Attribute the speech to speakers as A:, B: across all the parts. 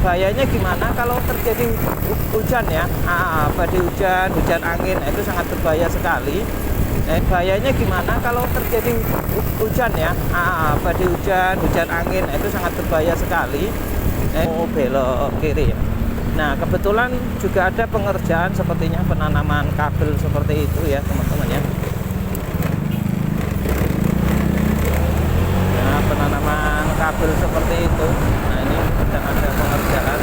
A: bahayanya gimana kalau terjadi hujan ya, badai hujan angin, nah, itu sangat berbahaya sekali. Bahayanya gimana kalau terjadi hujan ya, badai hujan angin, nah, itu sangat berbahaya sekali. Mau belok kiri ya. Nah, kebetulan juga ada pengerjaan sepertinya penanaman kabel seperti itu ya teman-teman ya. Nah, penanaman kabel seperti itu. Nah, ini sedang ada pengerjaan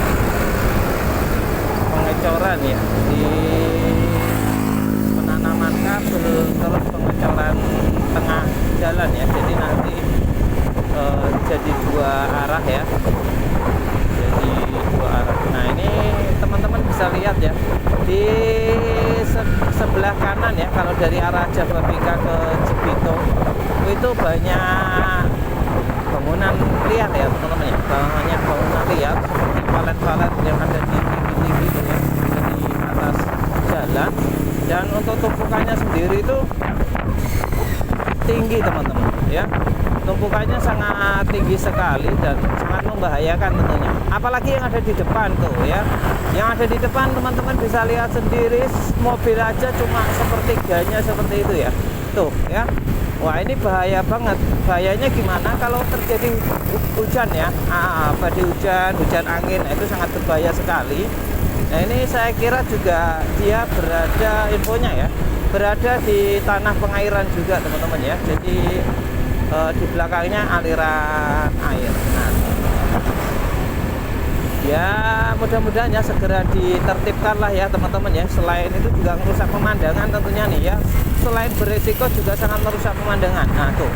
A: pengecoran ya di penanaman kabel, terus pengecoran tengah jalan ya. Jadi nanti jadi dua arah ya. Jadi dua arah. Nah, ini teman-teman bisa lihat ya di sebelah kanan ya, kalau dari arah Jababeka ke Cibito itu banyak bangunan liar ya teman-teman ya, banyak bangunan liar seperti palet-palet yang ada di tinggi-tinggi itu ya, di atas jalan. Dan untuk tumpukannya sendiri itu tinggi teman-teman ya, tumpukannya sangat tinggi sekali dan sangat membahayakan tentunya, apalagi yang ada di depan tuh ya. Yang ada di depan teman-teman bisa lihat sendiri, mobil aja cuma sepertiganya seperti itu ya tuh ya. Wah, ini bahaya banget. Bahayanya gimana kalau terjadi hujan ya, badai hujan angin, itu sangat berbahaya sekali. Nah, ini saya kira juga dia berada, infonya ya, berada di tanah pengairan juga teman-teman ya. Jadi di belakangnya aliran air. Nah, ya mudah-mudahan ya segera ditertibkan lah ya teman-teman ya. Selain itu juga merusak pemandangan tentunya nih ya, selain berisiko juga sangat merusak pemandangan. Nah tuh,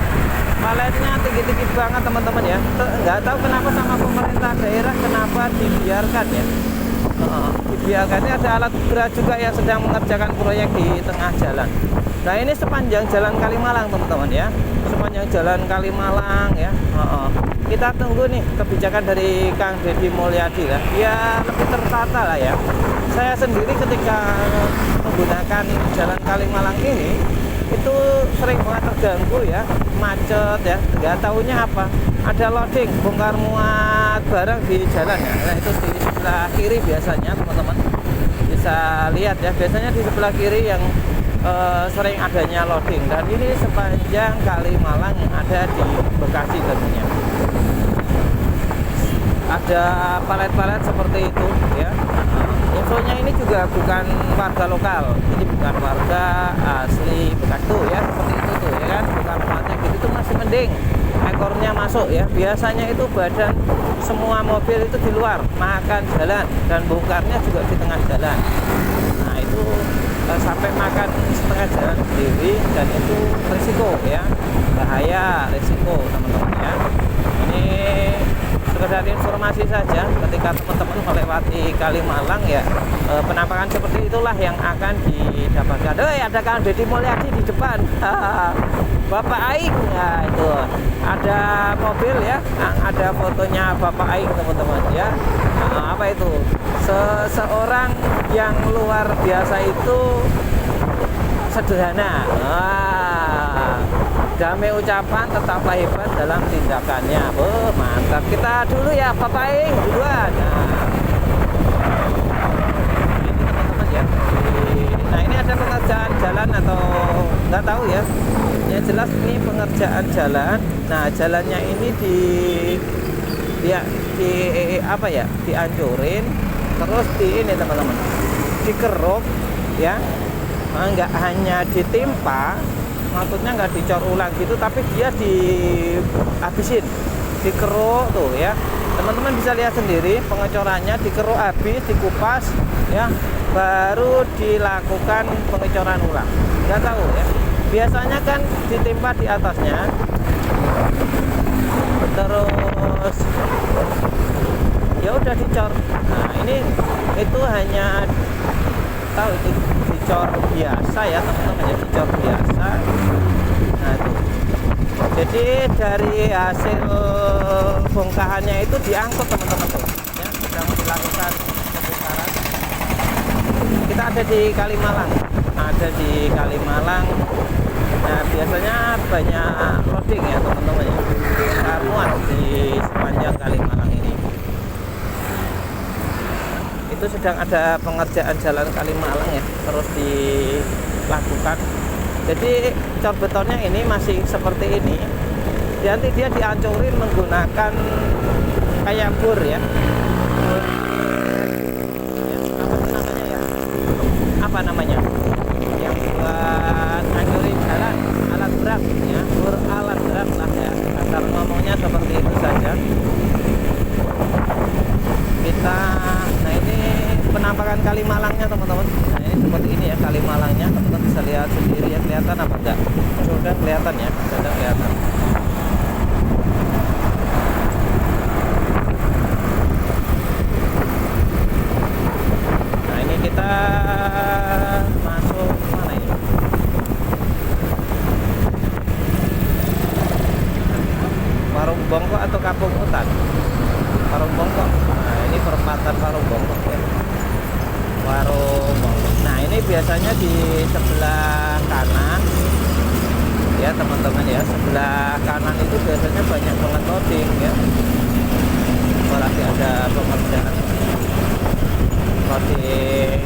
A: paletnya tinggi-tinggi banget teman-teman ya. Nggak tahu kenapa sama pemerintah daerah kenapa dibiarkan ya. Dibiarkan. Ini ada alat berat juga yang sedang mengerjakan proyek di tengah jalan. Nah, ini sepanjang jalan Kalimalang teman-teman ya, sepanjang jalan Kalimalang ya. Kita tunggu nih kebijakan dari Kang Deddy Mulyadi lah, ya lebih tertata lah ya. Saya sendiri ketika menggunakan jalan Kalimalang ini itu sering banget terganggu ya, macet ya, nggak tahunya apa, ada loading bongkar muat barang di jalan ya. Nah, itu di sebelah kiri biasanya teman-teman bisa lihat ya, biasanya di sebelah kiri yang sering adanya loading. Dan ini sepanjang Kalimalang yang ada di Bekasi tentunya ada palet-palet seperti itu ya. Infonya ini juga bukan warga lokal, ini bukan warga asli Bekasi tuh ya, seperti itu tuh ya kan, bukan muatnya gitu tuh masih mending ekornya masuk ya. Biasanya itu badan semua mobil itu di luar makan jalan, dan bongkarnya juga di tengah jalan. Nah, itu sampai makan setengah jalan sendiri, dan itu risiko ya, bahaya, risiko teman-teman ya. Ini sekedar informasi saja ketika teman-teman melewati Kalimalang ya, penampakan seperti itulah yang akan didapatkan. Ada Kang Deddy Mulyadi di depan. Bapak Aing, nah itu ada mobil ya, ada fotonya Bapak Aing teman-teman ya. Apa itu, seseorang yang luar biasa itu sederhana. Damai ucapan, tetaplah hebat dalam tindakannya. Mantap. Kita dulu ya Bapak Aing duluan. Ini teman-teman ya. Nah, ini ada pengerjaan jalan atau nggak tahu ya. Yang jelas ini pengerjaan jalan. Nah, jalannya ini di apa ya? Dihancurin, terus di ini teman-teman, dikeruk ya. Nggak hanya ditimpa, maksudnya nggak dicor ulang gitu, tapi dia dihabisin, dikeruk tuh ya. Teman-teman bisa lihat sendiri pengecorannya, dikeruk habis, dikupas ya, baru dilakukan pengecoran ulang. Nggak tahu ya, biasanya kan ditimpa di atasnya, terus ya udah dicor. Nah, ini itu hanya tahu itu dicor biasa ya teman-teman ya, dicor biasa. Nah, itu jadi dari hasil bongkahannya itu diangkut teman-teman tuh ya, sedang dilakukan pembongkaran. Kita ada di Kalimalang, nah biasanya banyak loading ya teman-teman ya, muat di sepanjang Kalimalang ini. itu sedang ada pengerjaan jalan Kalimalang ya, terus dilakukan. Jadi cor betonnya ini masih seperti ini. Nanti dia dihancurin menggunakan kayak bor ya. Apa namanya? Yang buat hancurin jalan, alat berat ya, bor alat berat lah ya. Kasar ngomongnya seperti itu saja. Nah ini penampakan Kalimalangnya teman-teman. Nah ini seperti ini ya Kalimalangnya, teman-teman bisa lihat sendiri ya, kelihatan apa enggak? Sudah kelihatan ya, sudah kelihatan. Nah ini kita masuk mana ini? Warung Bongkok atau Kampung Hutan? Warung Bongkok. Nah ini perempatan Warung Bongkok ya. Warung Bongkok. Nah ini biasanya di sebelah kanan ya teman-teman ya, sebelah kanan itu biasanya banyak banget loading ya, apalagi ada pengerjaan loading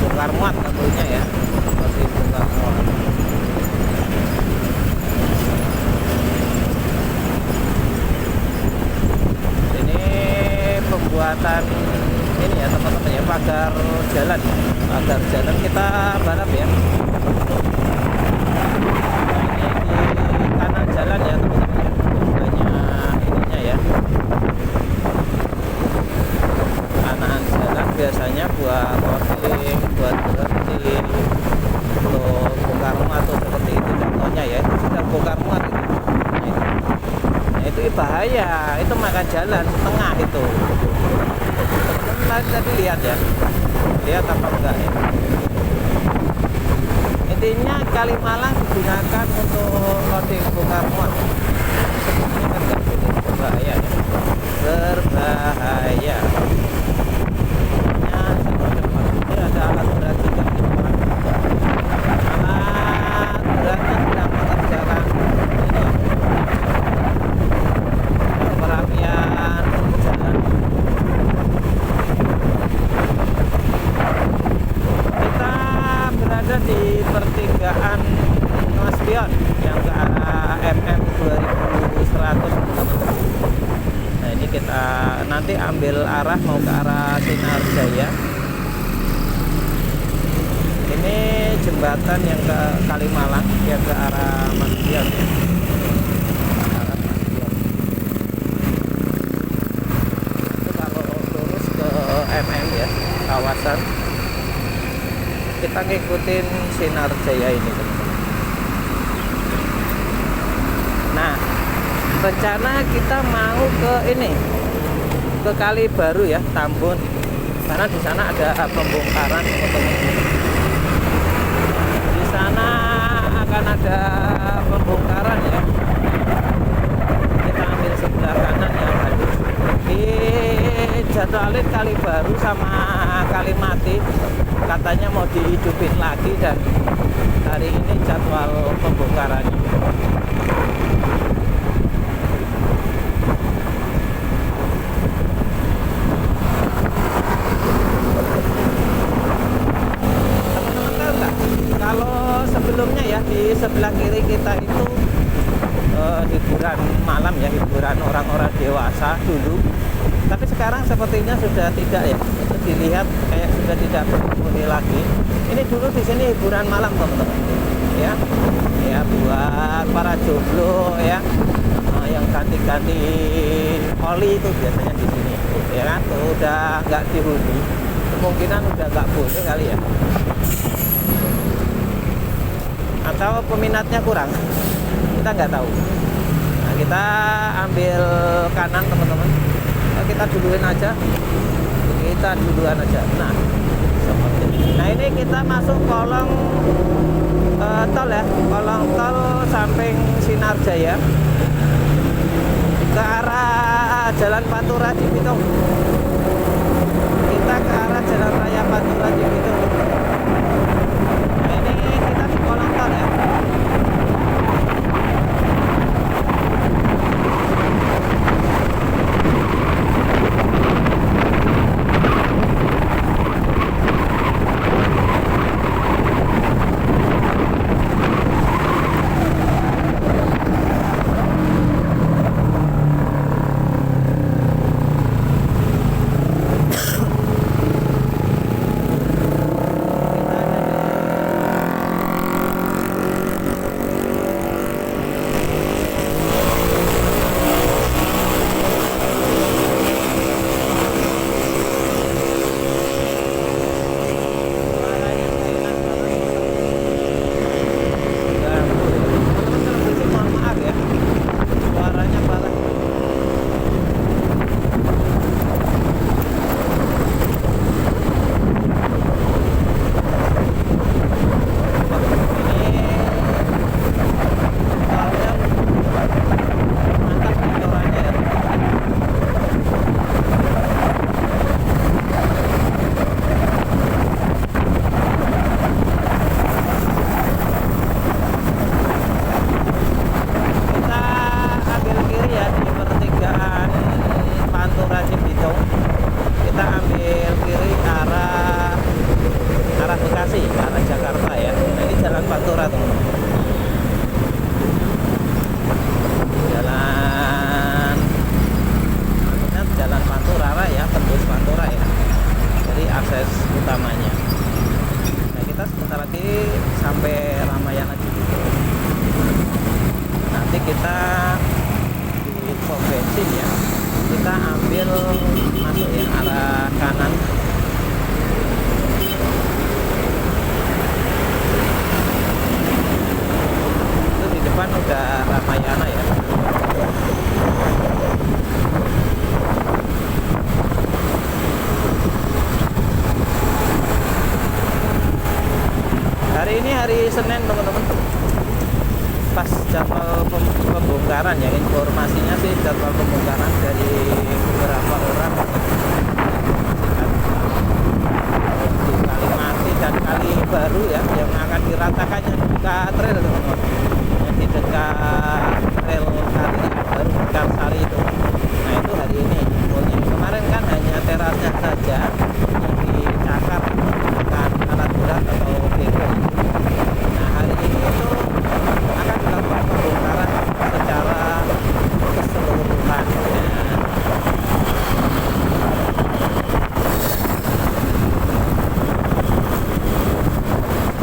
A: bongkar muat tentunya ya, loading bongkar muat. Pembuatan ini ya teman-teman ya, pagar jalan kita balap ya. Nah, ini di kanan jalan ya teman-teman ya, banyak ininya ya, kanan jalan biasanya buat loading, buat berhenti untuk bongkar muat atau seperti itu contohnya ya, itu sudah bongkar muat itu. Nah, itu bahaya, itu makan jalan tengah itu. Teman-teman tadi lihat ya, lihat apa enggak ya. Intinya Kalimalang digunakan untuk loading bongkar muat. Ini kan enggak boleh, berbahaya ya, berbahaya. Ini ada alat berat juga, alat beratnya sedang mengerjakan ini perapian jalan. Kita berada di pertigaan Mas Pion yang ke arah MM 2100 teman-teman. Nah ini kita nanti ambil arah mau ke arah Sinarjaya. Ini jembatan yang ke Kalimalang yang ke arah Mas Pion ya. MM ya, kawasan kita ngikutin Sinarjaya ini teman-teman. Nah rencana kita mau ke ini, ke Kali Baru ya, Tambun, karena di sana ada pembongkaran teman-teman. Di sana akan ada pembongkaran ya. Kita ambil sebelah kanan ya, di jadwalin Kali Baru sama Kalimati katanya mau dihidupin lagi, dan hari ini jadwal pembongkarannya. Teman-teman tahu nggak, kalau sebelumnya ya di sebelah kiri kita itu hiburan malam ya, hiburan orang-orang dewasa dulu. Tapi sekarang sepertinya sudah tidak ya. Itu dilihat kayak sudah tidak berpenghuni lagi. Ini dulu di sini hiburan malam teman-teman. Ya. Ya buat para jomblo ya. Yang ganti-ganti oli itu biasanya di sini. Ya kan, tuh udah nggak dihuni. Kemungkinan udah nggak boleh kali ya. Atau peminatnya kurang. Kita nggak tahu. Nah, kita ambil kanan teman-teman. Kita duluan aja, nah seperti ini. Nah ini kita masuk kolong tol ya, kolong tol samping Sinarjaya ke arah Jalan Pantura Cibitung. Kita ke arah Jalan Raya Pantura Cibitung. Nah ini kita di kolong tol ya. hari Senin teman-teman, pas jadwal pembongkaran ya, informasinya sih jadwal pembongkaran dari beberapa orang di Kalimati dan Kali Baru ya, yang akan diratakannya di trail teman-teman, yang di dekat rel Kali Baru Karsari itu. Nah itu hari ini jempolnya. Kemarin kan hanya terasnya saja yang dicakar dengan alat berat atau bego. Nah hari ini itu akan dilakukan pembongkaran secara keseluruhan ya.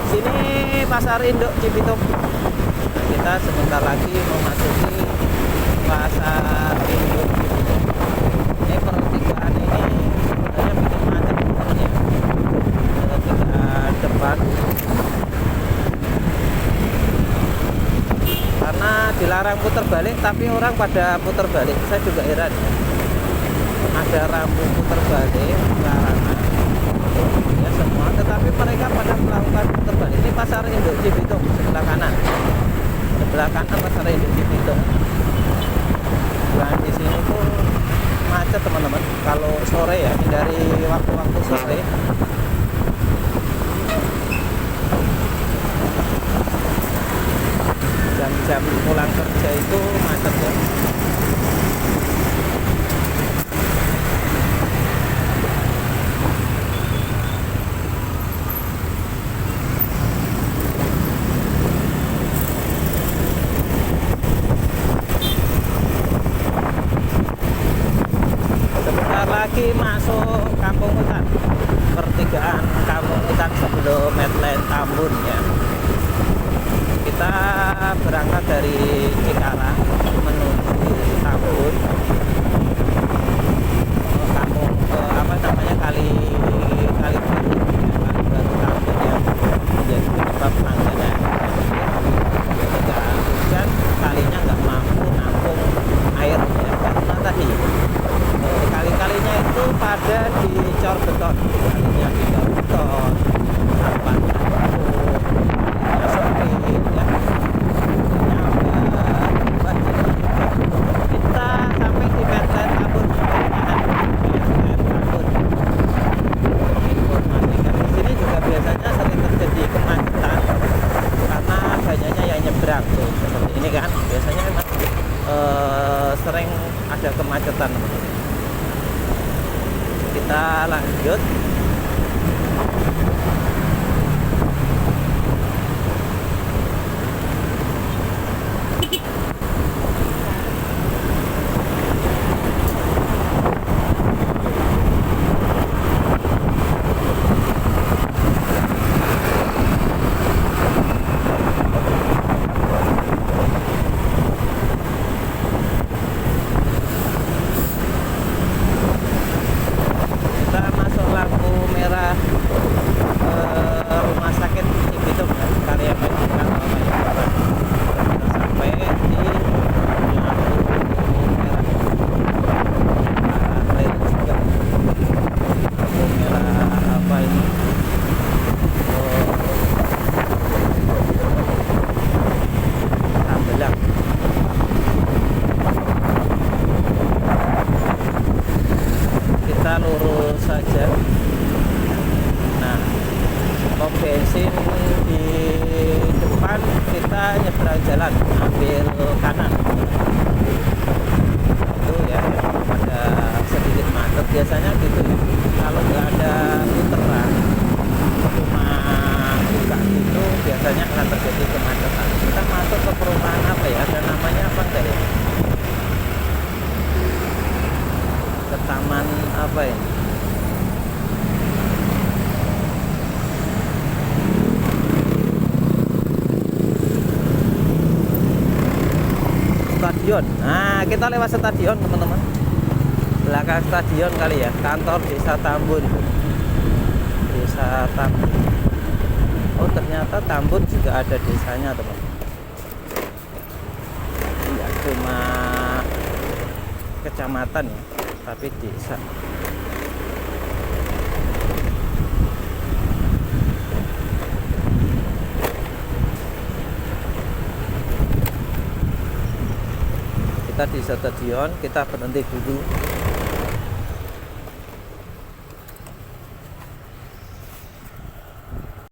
A: Sini Pasar Induk Cibitung. Nah, kita sebentar lagi memasuki Pasar Induk Cibitung. Ini pertigaan ini sebenarnya bikin macet ya. Pertigaan depan. Karena dilarang putar balik, tapi orang pada putar balik. Saya juga heran ya. Ada rambu putar balik larangan ya semua, tetapi mereka pada melakukan putar balik. Ini Pasar Induk Cibitung sebelah kanan. Sebelah kanan Pasar Induk Cibitung. Dan di sini tuh macet teman-teman. Kalau sore ya, dari waktu-waktu sore. Jam-jam pulang kerja itu macet ya. Sebentar lagi masuk Kampung Hutan, pertigaan Kampung Hutan sebelum Medland Tambun ya. Kita berangkat dari Cikarang menuju Tambun, kampung apa namanya Kali Baru Tambun yang menjadi penyebab langganan ketika hujan kalinya nggak mampu nampung air ya, karena tadi kali-kalinya itu pada dicor beton, kalinya dicor beton, sampahnya sempit ya. Kita sampai di Medland Tambun, informasikan di sini juga biasanya sering terjadi kemacetan karena banyaknya yang nyebrang tuh seperti ini kan, biasanya memang sering ada kemacetan. Kita lanjut. Rumah sakit Cibitung ya, karya medical kita sampai di lampu merah rel juga, lampu merah apa ini Tambelang. Kita lurus saja. Nah, pom bensin di depan, kita nyebrang jalan ambil kanan itu ya, ada sedikit macet biasanya gitu ya. Kalau nggak ada puteran cuma buka gitu, biasanya akan terjadi kemacetan. Kita masuk ke perumahan apa ya, ada namanya apa enggak ya, ke taman apa ya, stadion. Nah, kita lewat stadion teman-teman, belakang stadion kali ya, kantor Desa Tambun. Desa Tambun. Oh ternyata Tambun juga ada desanya teman-teman, tidak cuma kecamatan ya, tapi desa. kita di stadion, kita berhenti dulu